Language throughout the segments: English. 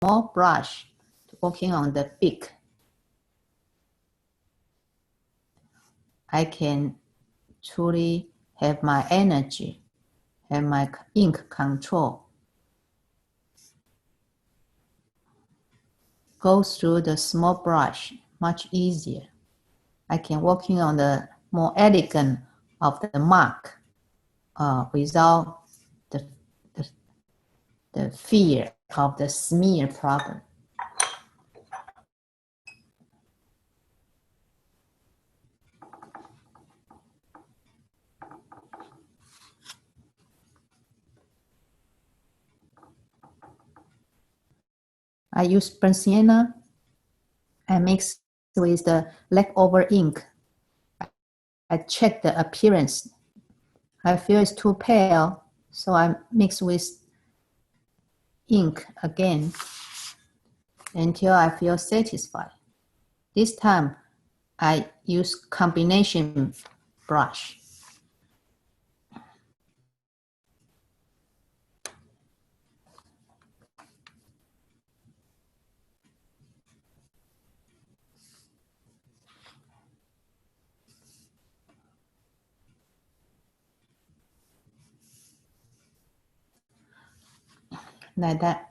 small brush, working on the beak, I can truly have my energy, have my ink control. Go through the small brush much easier. I can working on the more elegant of the mark without the fear of the smear problem. I use burnt sienna and mix with the leftover ink. I check the appearance. I feel it's too pale, so I mix with ink again until I feel satisfied. This time, I use combination brush. Like that.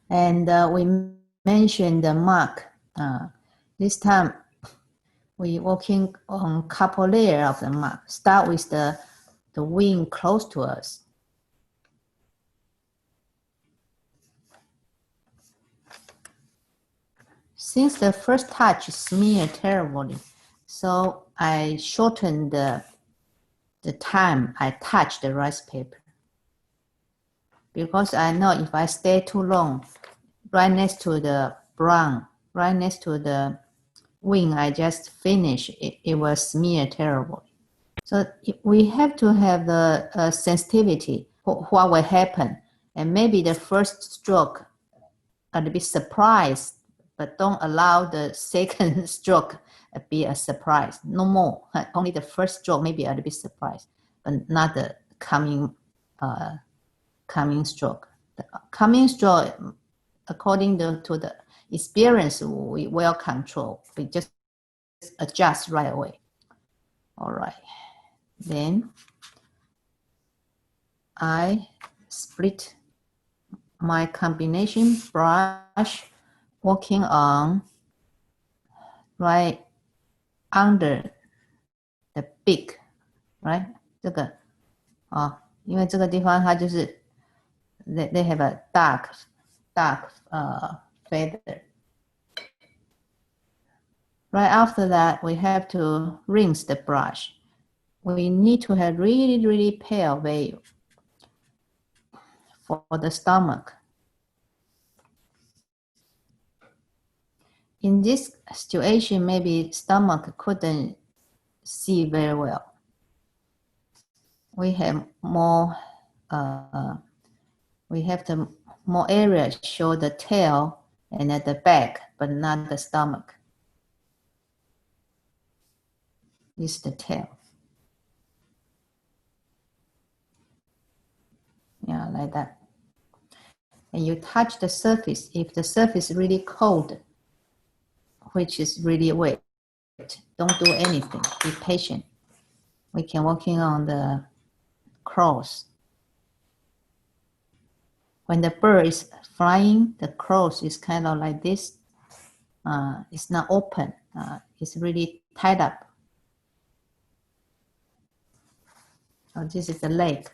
And we mentioned the mark. This time, we working on couple layer of the mark. Start with the wing close to us. Since the first touch smeared terribly, so I shortened the time I touch the rice paper. Because I know if I stay too long, right next to the brown, right next to the wing I just finished, it will smear terribly. So we have to have the sensitivity for what will happen. And maybe the first stroke, a little bit surprised, but don't allow the second stroke be a surprise. No more. Only the first stroke maybe a little bit surprised, but not the coming stroke. The coming stroke, according to the experience, we well control. We just adjust right away. All right. Then I split my combination brush, working on right under the beak, right? 这个因为这个地方它就是 they have a dark feather. Right after that, we have to rinse the brush. We need to have really pale veil for the stomach. In this situation, maybe stomach couldn't see very well. We have more, we have the more area show the tail and at the back, but not the stomach. This is the tail. Yeah, like that. And you touch the surface. If the surface is really cold, which is really wet, don't do anything. Be patient. We can working on the cross. When the bird is flying, the cross is kind of like this. It's not open. It's really tied up. So this is the leg.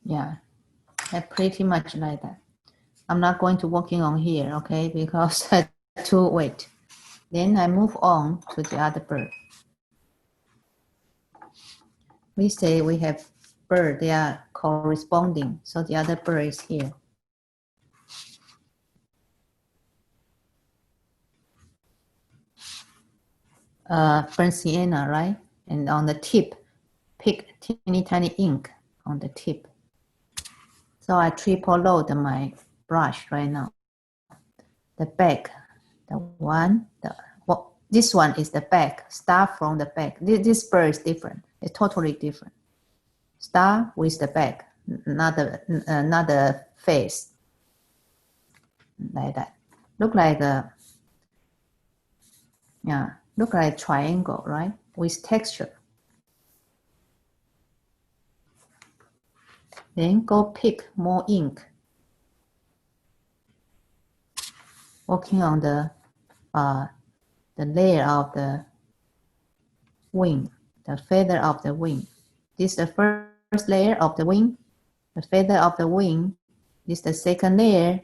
Yeah, pretty much like that. I'm not going to working on here, okay, because too wet. Then I move on to the other bird. We say we have bird, they are corresponding, so the other bird is here. Burnt sienna, right? And on the tip, pick tiny ink on the tip. So I triple load my brush right now. The back, the one, this one is the back. Start from the back. This bird is different. It's totally different. Start with the back, another face, like that. Look like a, look like a triangle, right? With texture. Then go pick more ink. Working on the layer of the wing, the feather of the wing. This is the first layer of the wing. The feather of the wing. This is the second layer.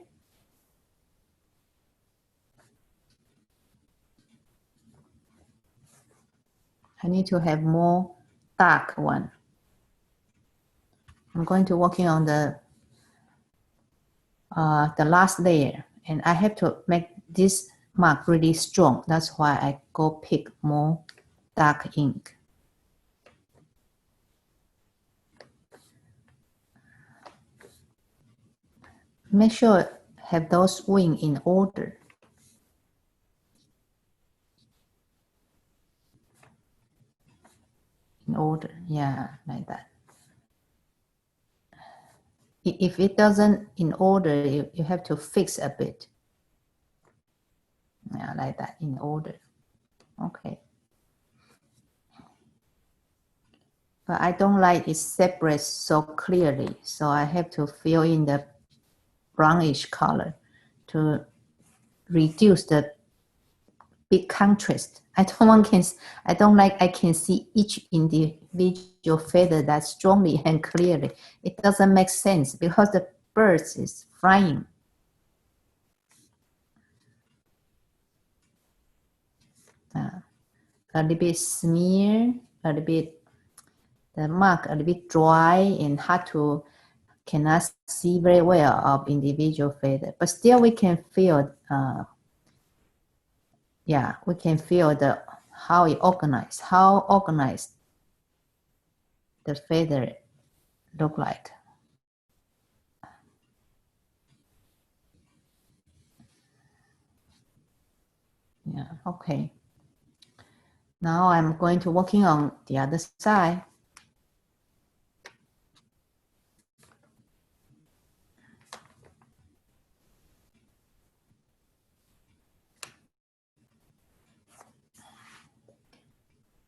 I need to have more dark one. I'm going to working on the last layer, and I have to make this mark really strong. That's why I go pick more dark ink. Make sure have those wings in order. In order, yeah, like that. If it doesn't in order, you have to fix a bit. Yeah, like that, in order. Okay. But I don't like it separate so clearly, so I have to fill in the brownish color to reduce the big contrast. I don't like I can see each individual feather that strongly and clearly. It doesn't make sense because the birds is flying. A little bit smear, a little bit the mark a little bit dry and hard to cannot see very well of individual feather, but still we can feel we can feel how organized the feather look like. Yeah, okay. Now I'm going to working on the other side.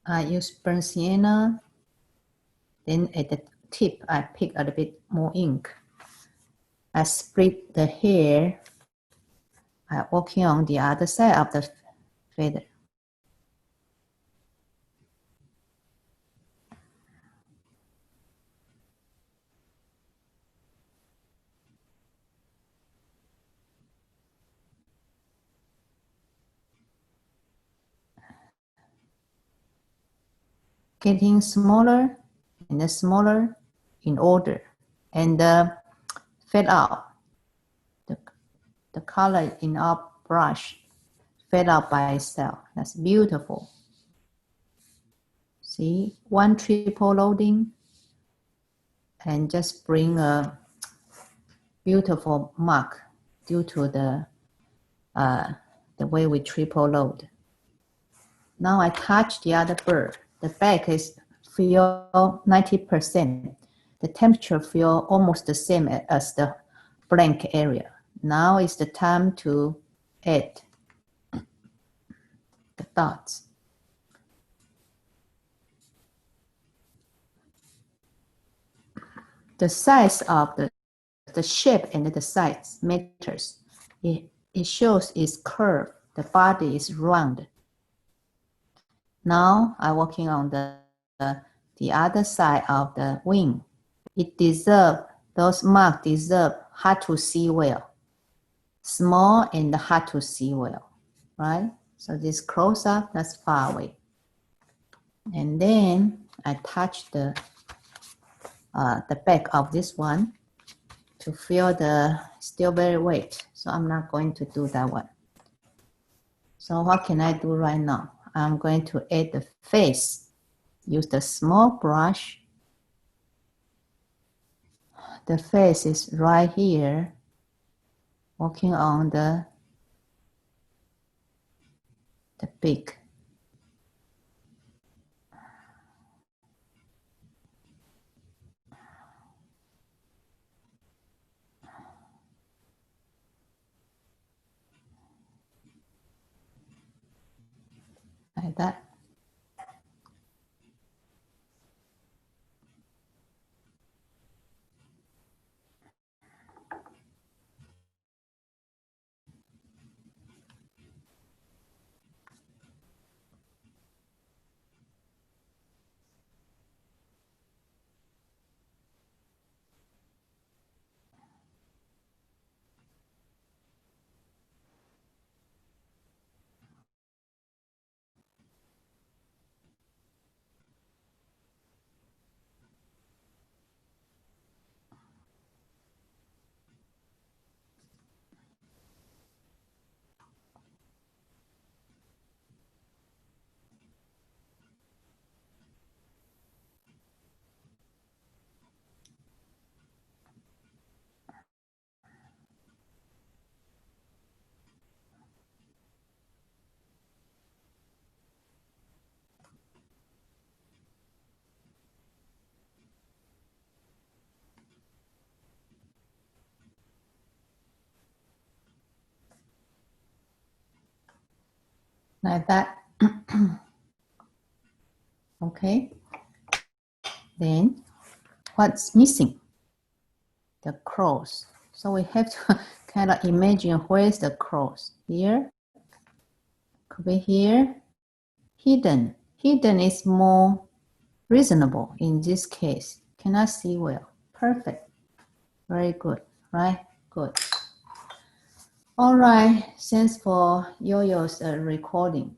I use burnt sienna. Then at the tip, I pick a little bit more ink. I split the hair. I'm working on the other side of the feather. Getting smaller and smaller in order, and fade out. The color in our brush fade out by itself. That's beautiful. See, one triple loading and just bring a beautiful mark due to the way we triple load. Now I touch the other bird. The back is feel 90%. The temperature feel almost the same as the blank area. Now is the time to add the dots. The size of the shape and the size matters. It shows its curve. The body is round. Now I'm working on the other side of the wing. Those marks deserve hard to see well. Small and hard to see well, right? So this close up, that's far away. And then I touch the back of this one to feel still very wet. So I'm not going to do that one. So what can I do right now? I'm going to add the face. use the small brush. The face is right here, working on the beak. Like that. Like that. Okay. Then what's missing? The cross. So we have to kind of imagine where's the cross. Here. Could be here. Hidden. Hidden is more reasonable in this case. Cannot see well. Perfect. Very good. Right? Good. All right. Thanks for Yo-Yo's recording.